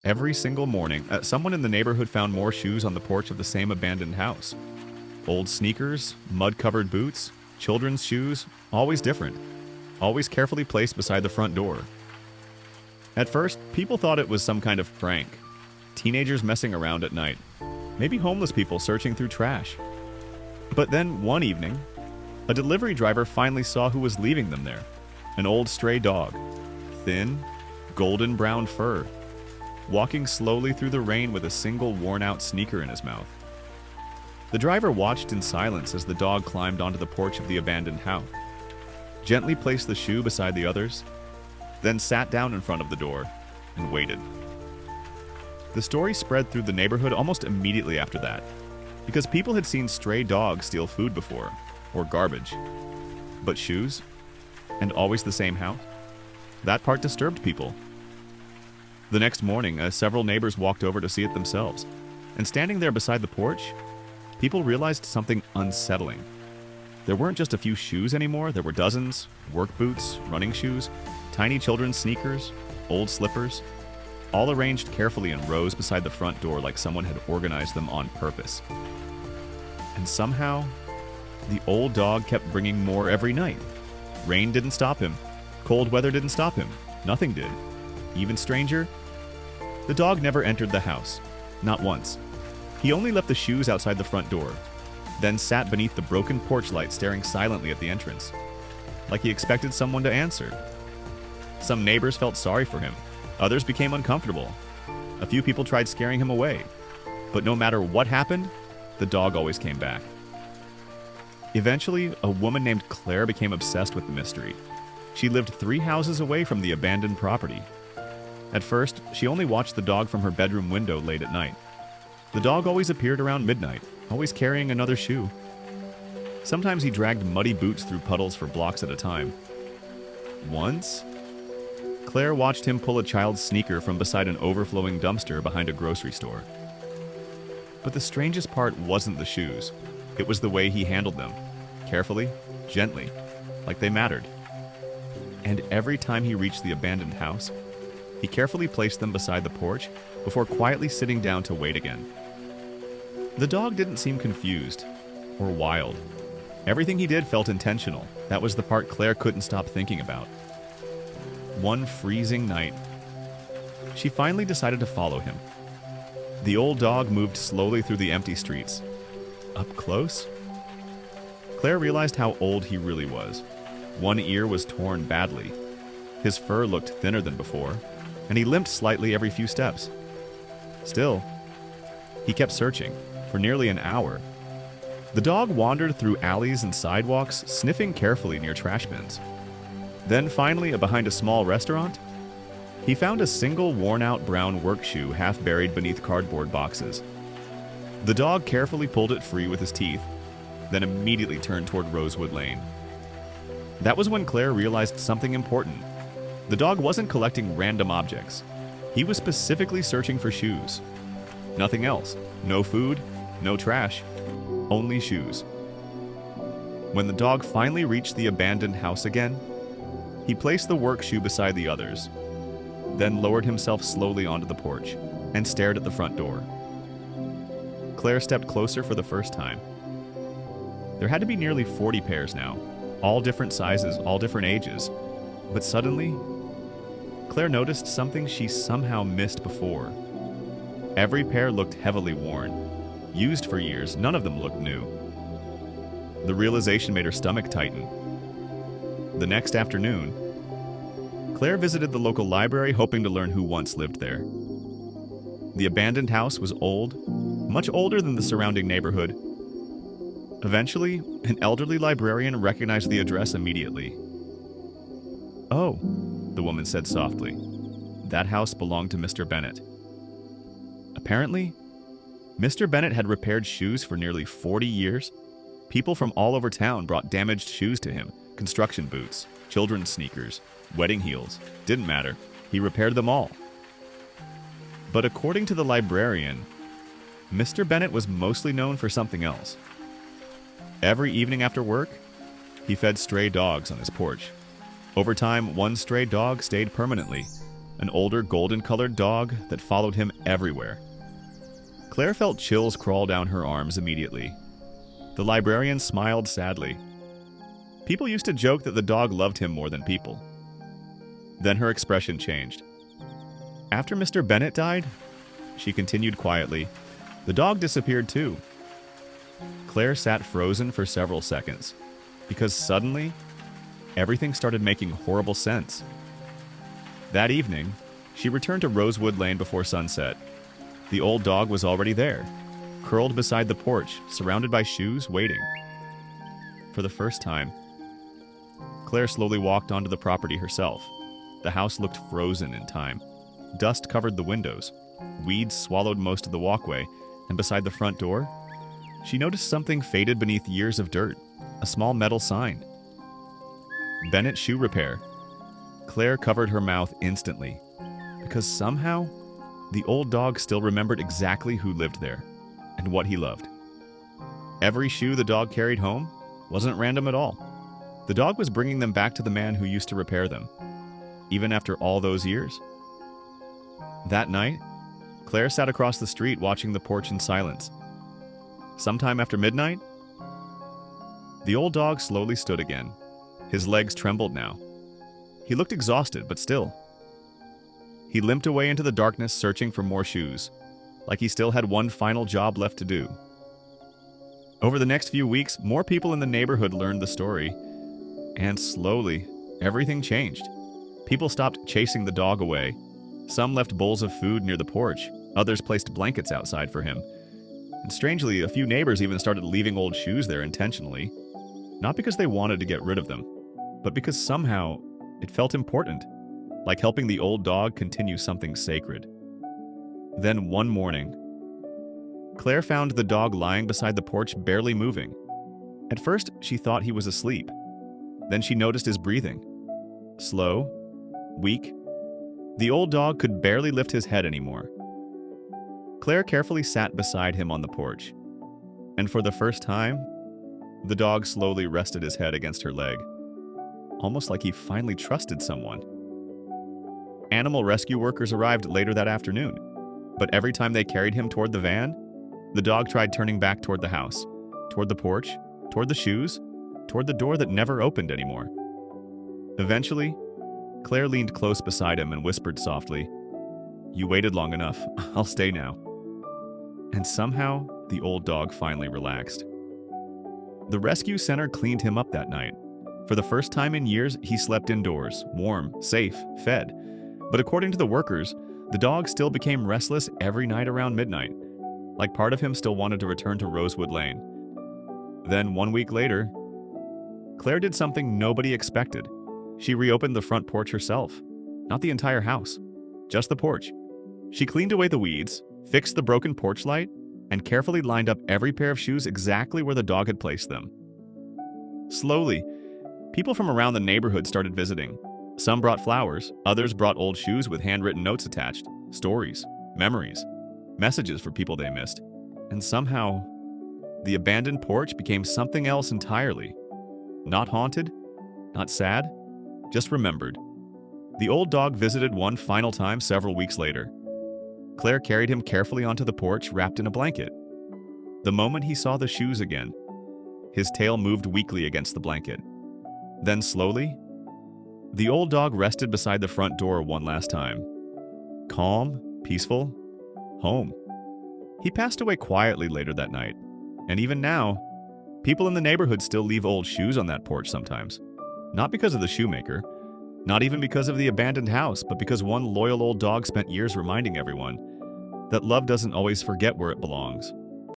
Every single morning, someone in the neighborhood found more shoes on the porch of the same abandoned house. Old sneakers, mud-covered boots, children's shoes, always different, always carefully placed beside the front door. At first, people thought it was some kind of prank. Teenagers messing around at night. Maybe homeless people searching through trash. But then, one evening, a delivery driver finally saw who was leaving them there. An old stray dog. Thin, golden brown fur. Walking slowly through the rain with a single worn-out sneaker in his mouth. The driver watched in silence as the dog climbed onto the porch of the abandoned house, gently placed the shoe beside the others, then sat down in front of the door and waited. The story spread through the neighborhood almost immediately after that, because people had seen stray dogs steal food before, or garbage. But shoes? And always the same house? That part disturbed people. The next morning, several neighbors walked over to see it themselves, and standing there beside the porch, people realized something unsettling. There weren't just a few shoes anymore, there were dozens, work boots, running shoes, tiny children's sneakers, old slippers, all arranged carefully in rows beside the front door like someone had organized them on purpose. And somehow, the old dog kept bringing more every night. Rain didn't stop him. Cold weather didn't stop him. Nothing did. Even stranger, the dog never entered the house. Not once. He only left the shoes outside the front door, then sat beneath the broken porch light staring silently at the entrance, like he expected someone to answer. Some neighbors felt sorry for him. Others became uncomfortable. A few people tried scaring him away. But no matter what happened, the dog always came back. Eventually, a woman named Claire became obsessed with the mystery. She lived 3 houses away from the abandoned property. At first, she only watched the dog from her bedroom window late at night. The dog always appeared around midnight, always carrying another shoe. Sometimes he dragged muddy boots through puddles for blocks at a time. Once, Claire watched him pull a child's sneaker from beside an overflowing dumpster behind a grocery store. But the strangest part wasn't the shoes. It was the way he handled them. Carefully, gently, like they mattered. And every time he reached the abandoned house, he carefully placed them beside the porch before quietly sitting down to wait again. The dog didn't seem confused or wild. Everything he did felt intentional. That was the part Claire couldn't stop thinking about. One freezing night, she finally decided to follow him. The old dog moved slowly through the empty streets. Up close? Claire realized how old he really was. One ear was torn badly. His fur looked thinner than before, and he limped slightly every few steps. Still, he kept searching for nearly an hour. The dog wandered through alleys and sidewalks, sniffing carefully near trash bins. Then finally, behind a small restaurant, he found a single worn-out brown work shoe half buried beneath cardboard boxes. The dog carefully pulled it free with his teeth, then immediately turned toward Rosewood Lane. That was when Claire realized something important. The dog wasn't collecting random objects. He was specifically searching for shoes. Nothing else. No food, no trash, only shoes. When the dog finally reached the abandoned house again, he placed the work shoe beside the others, then lowered himself slowly onto the porch and stared at the front door. Claire stepped closer for the first time. There had to be nearly 40 pairs now, all different sizes, all different ages. But suddenly, Claire noticed something she somehow missed before. Every pair looked heavily worn, used for years. None of them looked new. The realization made her stomach tighten. The next afternoon, Claire visited the local library hoping to learn who once lived there. The abandoned house was old, much older than the surrounding neighborhood. Eventually, an elderly librarian recognized the address immediately. "Oh," the woman said softly. That house belonged to Mr. Bennett. Apparently, Mr. Bennett had repaired shoes for nearly 40 years. People from all over town brought damaged shoes to him, construction boots, children's sneakers, wedding heels. Didn't matter. He repaired them all. But according to the librarian, Mr. Bennett was mostly known for something else. Every evening after work, he fed stray dogs on his porch. Over time, one stray dog stayed permanently. an older golden-colored dog that followed him everywhere. Claire felt chills crawl down her arms immediately. The librarian smiled sadly. People used to joke that the dog loved him more than people. Then her expression changed. After Mr. Bennett died, she continued quietly, the dog disappeared too. Claire sat frozen for several seconds, because suddenly, everything started making horrible sense. That evening, she returned to Rosewood Lane before sunset. The old dog was already there, curled beside the porch, surrounded by shoes, waiting. For the first time, Claire slowly walked onto the property herself. The house looked frozen in time. Dust covered the windows. Weeds swallowed most of the walkway, and beside the front door, she noticed something faded beneath years of dirt, a small metal sign. Bennett Shoe Repair. Claire covered her mouth instantly, because somehow, the old dog still remembered exactly who lived there, and what he loved. Every shoe the dog carried home wasn't random at all. The dog was bringing them back to the man who used to repair them, even after all those years. That night, Claire sat across the street watching the porch in silence. Sometime after midnight, the old dog slowly stood again. His legs trembled now. He looked exhausted, but still. He limped away into the darkness searching for more shoes, like he still had one final job left to do. Over the next few weeks, more people in the neighborhood learned the story, and slowly, everything changed. People stopped chasing the dog away. Some left bowls of food near the porch. Others placed blankets outside for him. And strangely, a few neighbors even started leaving old shoes there intentionally, not because they wanted to get rid of them, but because somehow it felt important, like helping the old dog continue something sacred. Then one morning, Claire found the dog lying beside the porch, barely moving. At first, she thought he was asleep. Then she noticed his breathing. Slow, weak. The old dog could barely lift his head anymore. Claire carefully sat beside him on the porch, and for the first time, the dog slowly rested his head against her leg, almost like he finally trusted someone. Animal rescue workers arrived later that afternoon, but every time they carried him toward the van, the dog tried turning back toward the house, toward the porch, toward the shoes, toward the door that never opened anymore. Eventually, Claire leaned close beside him and whispered softly, "You waited long enough. I'll stay now." And somehow, the old dog finally relaxed. The rescue center cleaned him up that night. For the first time in years, he slept indoors, warm, safe, fed. But according to the workers, the dog still became restless every night around midnight, like part of him still wanted to return to Rosewood Lane. Then, 1 week later, Claire did something nobody expected. She reopened the front porch herself. Not the entire house, just the porch. She cleaned away the weeds, fixed the broken porch light, and carefully lined up every pair of shoes exactly where the dog had placed them. Slowly, people from around the neighborhood started visiting. Some brought flowers, others brought old shoes with handwritten notes attached, stories, memories, messages for people they missed. And somehow, the abandoned porch became something else entirely. Not haunted, not sad, just remembered. The old dog visited one final time several weeks later. Claire carried him carefully onto the porch, wrapped in a blanket. The moment he saw the shoes again, his tail moved weakly against the blanket. Then slowly, the old dog rested beside the front door one last time. Calm, peaceful, home. He passed away quietly later that night, and even now, people in the neighborhood still leave old shoes on that porch sometimes. Not because of the shoemaker, not even because of the abandoned house, but because one loyal old dog spent years reminding everyone that love doesn't always forget where it belongs.